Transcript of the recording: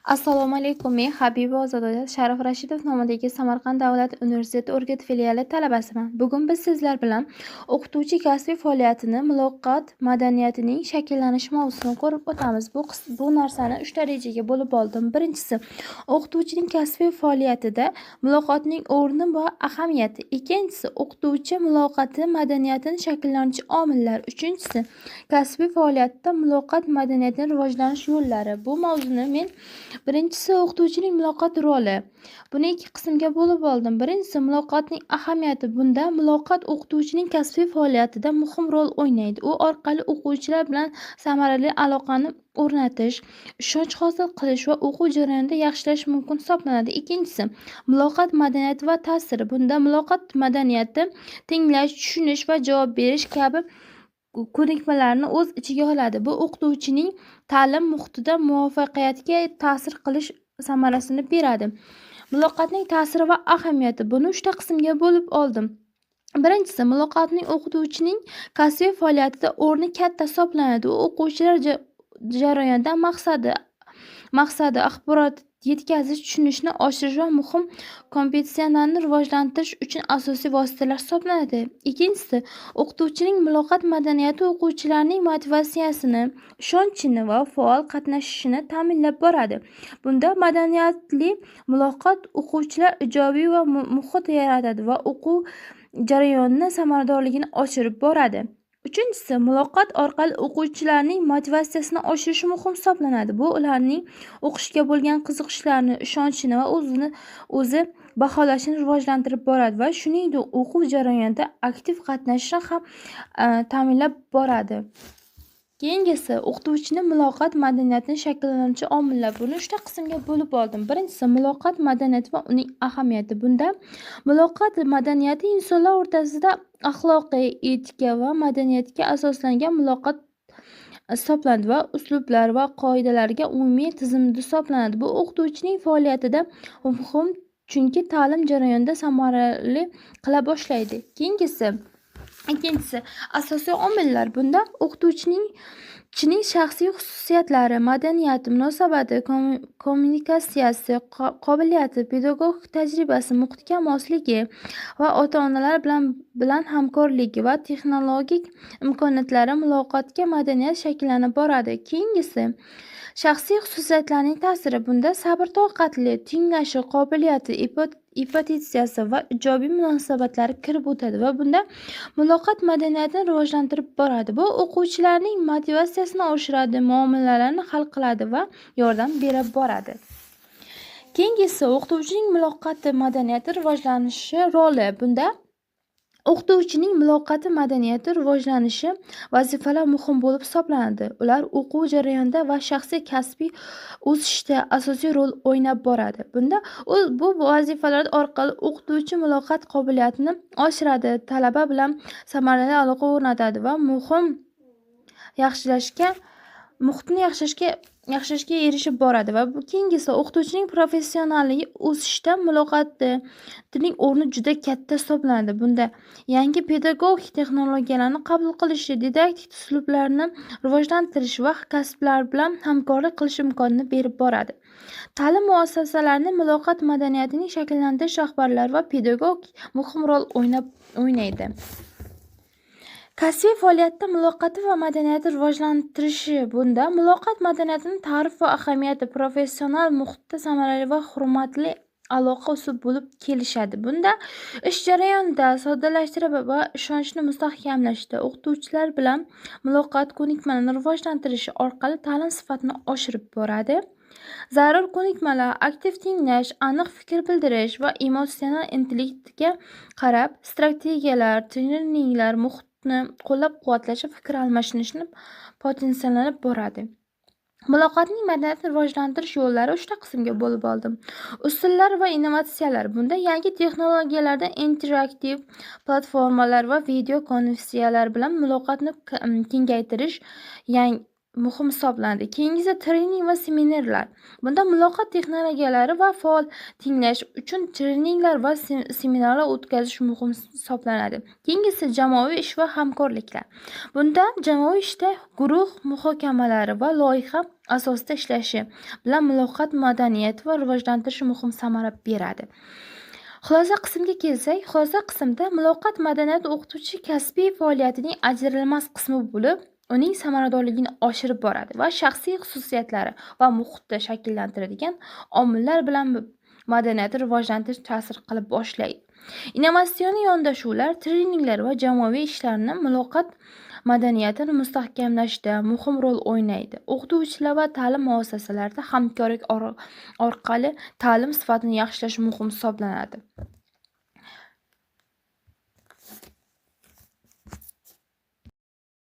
Assalomu alaykum. Men Habiba Ozoda Sharif Rashidov nomidagi Samarqand davlat universiteti Urgut filiali talabasiman. Bugun biz sizlar bilan o'qituvchi kasbiy faoliyatini muloqot madaniyatining shakllanishi mavzusini ko'rib o'tamiz. Bu narsani 3 darajaga bo'lib oldim. Birinchisi, o'qituvchining kasbiy faoliyatida muloqotning o'rni va ahamiyati. Ikkinchisi, o'qituvchi muloqoti madaniyatini shakllantiruvchi omillar. Uchinchisi, kasbiy faoliyatda muloqot madaniyatining rivojlanish yo'llari. Bu mavzuni men birinchisi o'qituvchining muloqot roli. Buni ikki qismga bo'lib oldim. Birinchisi, muloqotning ahamiyati. Bunda muloqot o'qituvchining kasbiy faoliyatida muhim rol o'ynaydi. U orqali o'quvchilar bilan samarali aloqani o'rnatish, ishonch hosil qilish va o'quv jarayonida yaxshilash mumkin hisoblanadi. Ikkinchisi, muloqot madaniyati va ta'siri. Bunda muloqot madaniyati tinglash, tushunish va javob berish kabi ko'nikmalarni o'z ichiga oladi. Bu o'qituvchining ta'lim muhitida muvaffaqiyatga ta'sir qilish samarasini beradi. Muloqotning ta'siri va ahamiyati. Buni 3 ta qismga bo'lib oldim. Birinchisi, muloqotning o'qituvchining kasbiy faoliyatida o'rni katta hisoblanadi. U o'quvchilar jarayonida maqsadi axborot yetkazish, tushunishni oshirish va muhim kompetensiyalarni rivojlantirish uchun asosiy vositalar hisoblanadi. Ikkinchisi, o'qituvchining muloqot madaniyati o'quvchilarning motivatsiyasini, ishonchini va faol qatnashishini ta'minlab boradi. Bunda madaniyatli muloqot o'quvchilar ijobiy va muhit yaratadi va o'quv jarayonini samaradorligini oshirib boradi. Uchinchisi, muloqot orqali o'quvchilarning motivatsiyasini oshirish muhim hisoblanadi. Bu ularning o'qishga bo'lgan qiziqishlarini, ishonchini va o'zi baholashini rivojlantirib boradi va shuningdek o'quv jarayonida aktiv qatnashishni ham ta'minlab boradi. Keyingisi, o'qituvchining muloqot madaniyatini shakllantiruvchi omillar. Buni 3 ta qismga bo'lib oldim. Birinchisi, muloqot madaniyati va uning ahamiyati. Bunda muloqot madaniyati insonlar o'rtasida axloqiy, etika va madaniyatga asoslangan muloqot hisoblanadi va uslublar va qoidalarga umumiy tizimda hisoblanadi. Bu o'qituvchining faoliyatida muhim, chunki ta'lim jarayonida samarali qila boshlaydi. Ikkinchisi, asosiy omillar. Bunda o'qituvchining shaxsiy xususiyatlari, madaniyati, munosabati, kommunikatsiyasi, qobiliyati, pedagogik tajribasi, muhitga mosligi va ota-onalar bilan hamkorligi va texnologik imkoniyatlari muloqotga madaniyat shakllanib boradi. Keyingisi, shaxsiy xususiyatlarning ta'siri. Bunda sabr-toqatli, tinglashi qobiliyati, empatiyasi va ijobiy munosabatlari kirib o'tadi va bunda muloqot madaniyatini rivojlantirib boradi. Bu o'quvchilarning motivatsiyasini oshiradi, muammolarni hal qiladi va yordam berib boradi. Keyingisi, o'qituvchining muloqoti madaniyati rivojlanishi roli. Bunda o'qituvchining muloqoti madaniyati rivojlanishi vazifalar muhim bo'lib hisoblanadi. Ular o'quv jarayonida va shaxsiy kasbiy o'sishda asosiy rol o'ynab boradi. Bunda bu vazifalar orqali o'qituvchi muloqot qobiliyatini oshiradi, talaba bilan samarali aloqa o'rnatadi va muhitni yaxshilashga erishib boradi va keyingisi, o'qituvchining professionalligi o'sishda muloqotining o'rni juda katta hisoblanadi. Bunda yangi pedagogik texnologiyalarni qabul qilishi, didaktik uslublarni rivojlantirish va kasblar bilan hamkorlik qilish imkonini berib boradi. Ta'lim muassasalarining muloqot madaniyatining shakllantirish rahbarlar va pedagog muhim rol o'ynaydi. Kasbiy faoliyatda muloqoti va madaniyati rivojlantirishi. Bunda muloqot madaniyatining ta'rif va ahamiyati professional muhitda samarali va hurmatli aloqa usul bo'lib kelishadi. Bunda ish jarayonida soddalashtirib va ishonchni mustahkamlashda o'qituvchilar bilan muloqot ko'nikmalarini rivojlantirish orqali ta'lim sifatini oshirib boradi. Zarur ko'nikmalar, aktiv tinglash, aniq fikr bildirish va emotsional intellektga qarab strategiyalar, treninglar, muhitni qo'llab-quvvatlash va fikr almashinishni potensiallanib boradi. Muloqotning madaniyatini rivojlantirish yo'llari 3 ta qismga bo'lib oldim. Usullar va innovatsiyalar. Bunda yangi texnologiyalarda interaktiv platformalar va video konferensiyalar bilan muloqotni kengaytirish muhim hisoblanadi. Keyingisi, trening va seminarlar. Bunda muloqot texnologiyalari va faol tinglash uchun treninglar va seminarlar o'tkazish muhim hisoblanadi. Keyingisi, jamoaviy ish va hamkorliklar. Bunda jamoaviy ishda guruh muhokamalari va loyiha asosida ishlashi bilan muloqot madaniyati va rivojlantirish muhim samara beradi. Xulosa qismiga kelsak, xulosa qismida muloqot madaniyati o'qituvchi kasbiy faoliyatining ajralmas qismi bo'lib, uning samaradorligini oshirib boradi va shaxsiy xususiyatlari va muhitni shakllantiradigan omillar bilan madaniyatni rivojlantirish ta'sir qilib boshlaydi. Innovatsion yondashuvlar, treninglar va jamoaviy ishlarni muloqot madaniyatini mustahkamlashda muhim rol o'ynaydi. O'qituvchilar va ta'lim muassasalarida hamkorlik orqali ta'lim sifatini yaxshilash muhim hisoblanadi.